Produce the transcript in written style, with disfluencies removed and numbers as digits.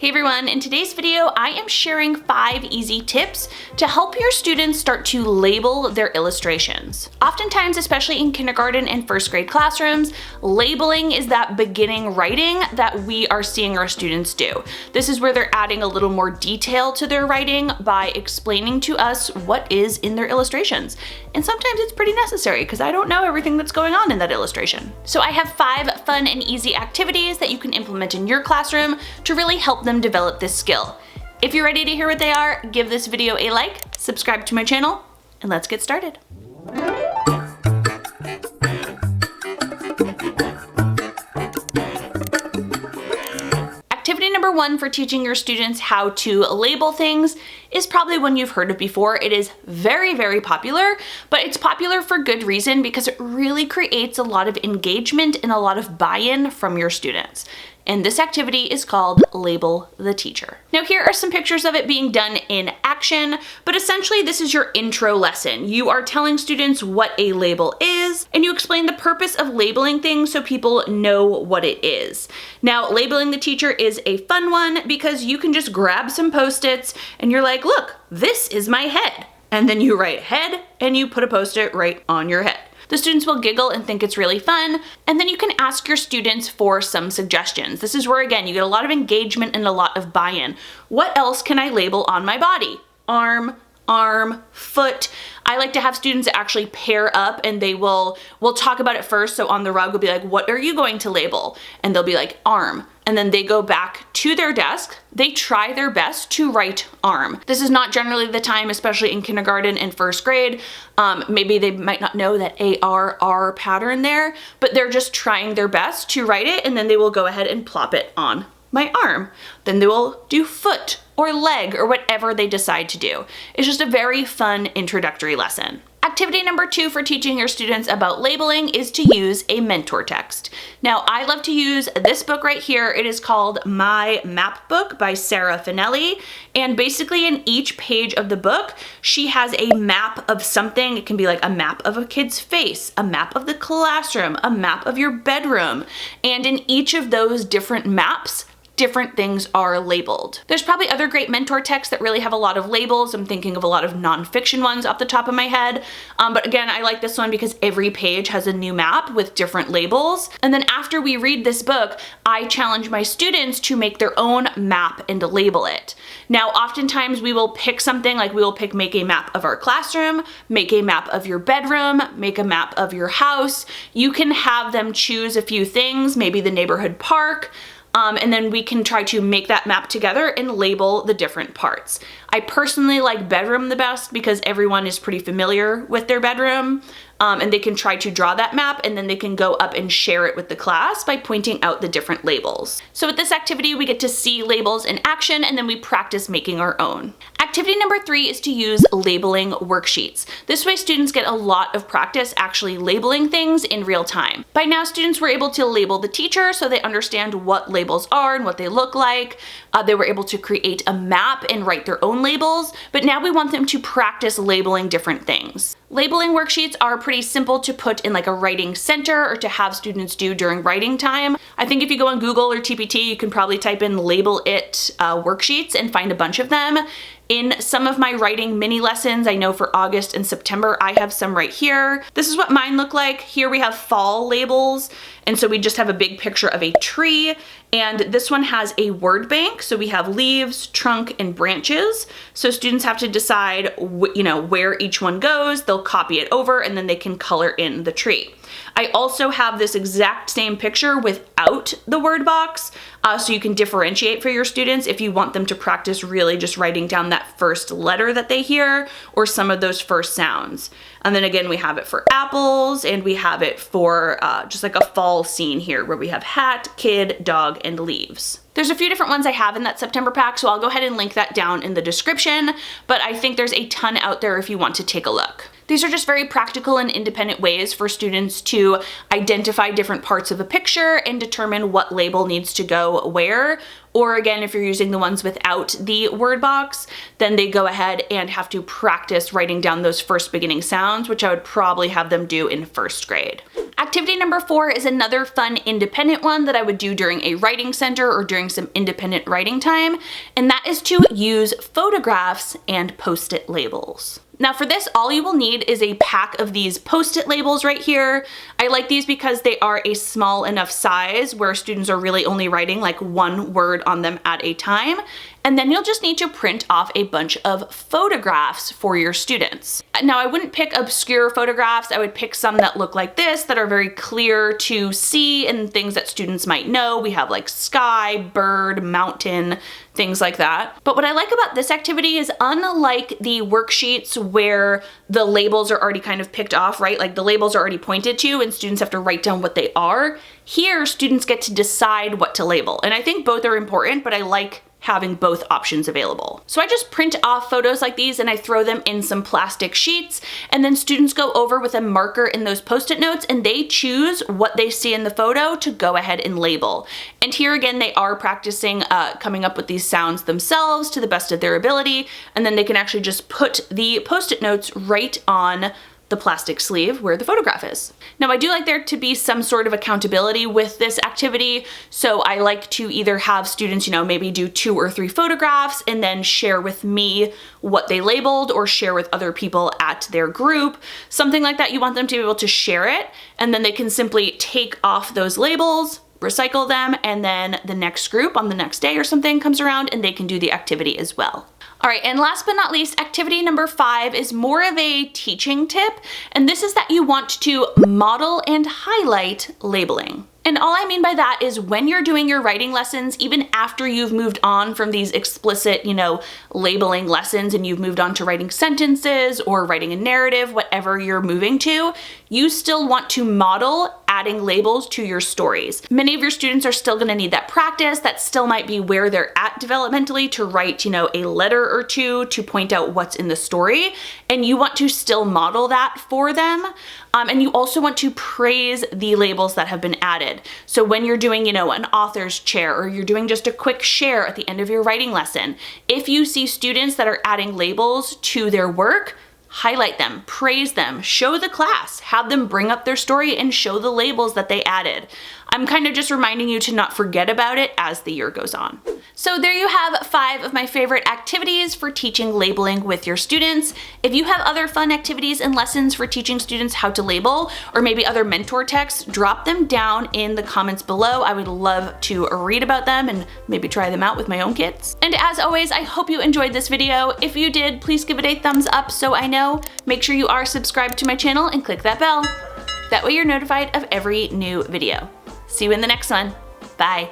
Hey everyone, in today's video, I am sharing 5 easy tips to help your students start to label their illustrations. Oftentimes, especially in kindergarten and first grade classrooms, labeling is that beginning writing that we are seeing our students do. This is where they're adding a little more detail to their writing by explaining to us what is in their illustrations. And sometimes it's pretty necessary because I don't know everything that's going on in that illustration. So I have 5 fun and easy activities that you can implement in your classroom to really help them develop this skill. If you're ready to hear what they are, give this video a like, subscribe to my channel, and let's get started. Activity number 1 for teaching your students how to label things is probably one you've heard of before. It is very, very popular, but it's popular for good reason because it really creates a lot of engagement and a lot of buy-in from your students. And this activity is called Label the Teacher. Now here are some pictures of it being done in action, but essentially this is your intro lesson. You are telling students what a label is, and you explain the purpose of labeling things so people know what it is. Now, labeling the teacher is a fun one because you can just grab some Post-its and you're like, look, this is my head. And then you write head and you put a Post-it right on your head. The students will giggle and think it's really fun, and then you can ask your students for some suggestions. This is where, again, you get a lot of engagement and a lot of buy-in. What else can I label on my body? Arm, foot. I like to have students actually pair up and we'll talk about it first. So on the rug, we'll be like, what are you going to label? And they'll be like, arm. And then they go back to their desk. They try their best to write arm. This is not generally the time, especially in kindergarten and first grade. Maybe they might not know that ARR pattern there, but they're just trying their best to write it, and then they will go ahead and plop it on my arm. Then they will do foot or leg or whatever they decide to do. It's just a very fun introductory lesson. Activity number 2 for teaching your students about labeling is to use a mentor text. Now, I love to use this book right here. It is called My Map Book by Sarah Finelli. And basically in each page of the book, she has a map of something. It can be like a map of a kid's face, a map of the classroom, a map of your bedroom. And in each of those different maps, different things are labeled. There's probably other great mentor texts that really have a lot of labels. I'm thinking of a lot of nonfiction ones off the top of my head. But again, I like this one because every page has a new map with different labels. And then after we read this book, I challenge my students to make their own map and to label it. Now, oftentimes we will pick something like we will pick make a map of our classroom, make a map of your bedroom, make a map of your house. You can have them choose a few things, maybe the neighborhood park, and then we can try to make that map together and label the different parts. I personally like bedroom the best because everyone is pretty familiar with their bedroom, and they can try to draw that map, and then they can go up and share it with the class by pointing out the different labels. So with this activity, we get to see labels in action, and then we practice making our own. Activity number 3 is to use labeling worksheets. This way students get a lot of practice actually labeling things in real time. By now, students were able to label the teacher so they understand what labels are and what they look like. They were able to create a map and write their own labels, but now we want them to practice labeling different things. Labeling worksheets are pretty simple to put in like a writing center or to have students do during writing time. I think if you go on Google or TPT, you can probably type in label it worksheets and find a bunch of them. In some of my writing mini lessons, I know for August and September, I have some right here. This is what mine look like. Here we have fall labels. And so we just have a big picture of a tree. And this one has a word bank. So we have leaves, trunk, and branches. So students have to decide, where each one goes. They'll copy it over and then they can color in the tree. I also have this exact same picture without the word box, so you can differentiate for your students if you want them to practice really just writing down that first letter that they hear or some of those first sounds. And then again, we have it for apples, and we have it for just like a fall scene here where we have hat, kid, dog, and leaves. There's a few different ones I have in that September pack, so I'll go ahead and link that down in the description, but I think there's a ton out there if you want to take a look. These are just very practical and independent ways for students to identify different parts of a picture and determine what label needs to go where, Or again, if you're using the ones without the word box, then they go ahead and have to practice writing down those first beginning sounds, which I would probably have them do in first grade. Activity number 4 is another fun independent one that I would do during a writing center or during some independent writing time, and that is to use photographs and Post-it labels. Now for this, all you will need is a pack of these Post-it labels right here. I like these because they are a small enough size where students are really only writing like one word on them at a time. And then you'll just need to print off a bunch of photographs for your students. Now I wouldn't pick obscure photographs. I would pick some that look like this, that are very clear to see and things that students might know. We have like sky, bird, mountain, things like that. But what I like about this activity is, unlike the worksheets where the labels are already kind of picked off, right? Like the labels are already pointed to and students have to write down what they are. Here, students get to decide what to label. And I think both are important, but I like having both options available. So I just print off photos like these and I throw them in some plastic sheets, and then students go over with a marker in those Post-it notes and they choose what they see in the photo to go ahead and label. And here again, they are practicing coming up with these sounds themselves to the best of their ability, and then they can actually just put the Post-it notes right on the plastic sleeve where the photograph is. Now I do like there to be some sort of accountability with this activity, so I like to either have students, maybe do 2 or 3 photographs and then share with me what they labeled, or share with other people at their group, something like that. You want them to be able to share it, and then they can simply take off those labels, recycle them, and then the next group on the next day or something comes around and they can do the activity as well. All right, and last but not least, activity number 5 is more of a teaching tip, and this is that you want to model and highlight labeling. And all I mean by that is when you're doing your writing lessons, even after you've moved on from these explicit, labeling lessons and you've moved on to writing sentences or writing a narrative, whatever you're moving to, you still want to model adding labels to your stories. Many of your students are still gonna need that practice. That still might be where they're at developmentally, to write, a letter or two to point out what's in the story. And you want to still model that for them. And you also want to praise the labels that have been added. So when you're doing, an author's chair, or you're doing just a quick share at the end of your writing lesson, if you see students that are adding labels to their work, highlight them, praise them, show the class, have them bring up their story and show the labels that they added. I'm kind of just reminding you to not forget about it as the year goes on. So there you have 5 of my favorite activities for teaching labeling with your students. If you have other fun activities and lessons for teaching students how to label, or maybe other mentor texts, drop them down in the comments below. I would love to read about them and maybe try them out with my own kids. And as always, I hope you enjoyed this video. If you did, please give it a thumbs up so I know. Make sure you are subscribed to my channel and click that bell. That way you're notified of every new video. See you in the next one. Bye.